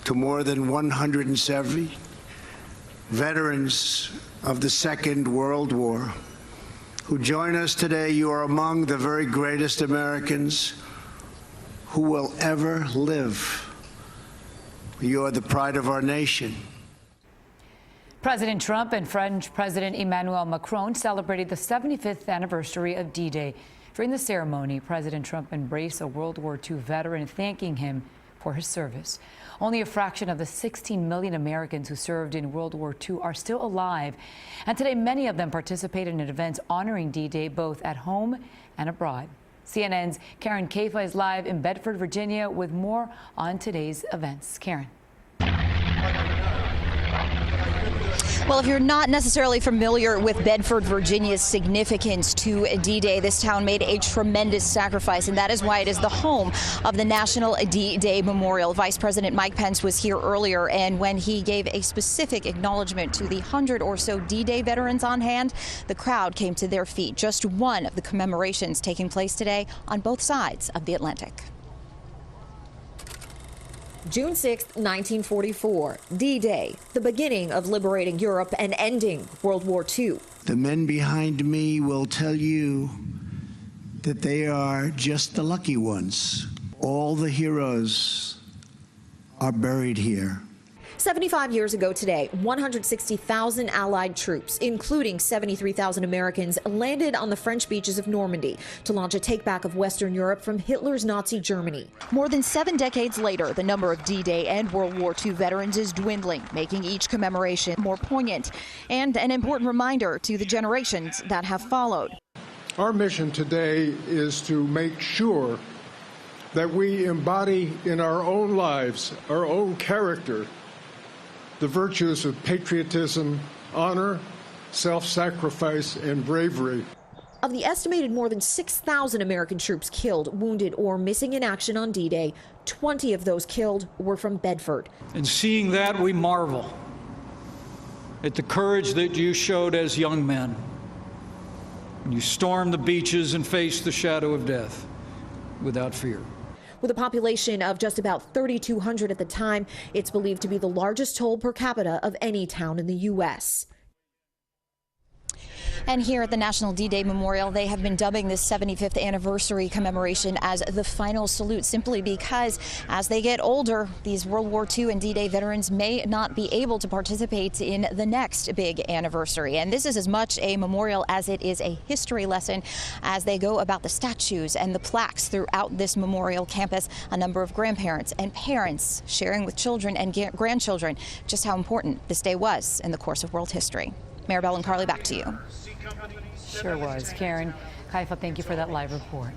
to more than 170 veterans of the Second World War who join us today. You are among the very greatest Americans who will ever live. You are the pride of our nation. President Trump and French President Emmanuel Macron celebrated the 75th anniversary of D-Day. During the ceremony, President Trump embraced a World War II veteran, thanking him for his service. Only a fraction of the 16 million Americans who served in World War II are still alive. And today, many of them participated in events honoring D-Day both at home and abroad. CNN's Karen Kaifa is live in Bedford, Virginia, with more on today's events. Karen. Well, if you're not necessarily familiar with Bedford, Virginia's significance to D-Day, this town made a tremendous sacrifice, and that is why it is the home of the National D-Day Memorial. Vice President Mike Pence was here earlier, and when he gave a specific acknowledgement to the 100 or so D-Day veterans on hand, the crowd came to their feet. Just one of the commemorations taking place today on both sides of the Atlantic. June 6, 1944, D-Day, the beginning of liberating Europe and ending World War II. The men behind me will tell you that they are just the lucky ones. All the heroes are buried here. 75 years ago today, 160,000 Allied troops, including 73,000 Americans, landed on the French beaches of Normandy to launch a takeback of Western Europe from Hitler's Nazi Germany. More than 7 decades later, the number of D-Day and World War II veterans is dwindling, making each commemoration more poignant and an important reminder to the generations that have followed. Our mission today is to make sure that we embody in our own lives, our own character, the virtues of patriotism, honor, self-sacrifice, and bravery. Of the estimated more than 6,000 American troops killed, wounded, or missing in action on D-Day, 20 of those killed were from Bedford. And seeing that, we marvel at the courage that you showed as young men when you stormed the beaches and faced the shadow of death without fear. With a population of just about 3,200 at the time, it's believed to be the largest toll per capita of any town in the U.S. And here at the National D-Day Memorial, they have been dubbing this 75th anniversary commemoration as the final salute, simply because as they get older, these World War II and D-Day veterans may not be able to participate in the next big anniversary. And this is as much a memorial as it is a history lesson as they go about the statues and the plaques throughout this memorial campus. A number of grandparents and parents sharing with children and grandchildren just how important this day was in the course of world history. Maribel and Carly, back to you. Sure was. Karen Kaifa, thank you for that live report.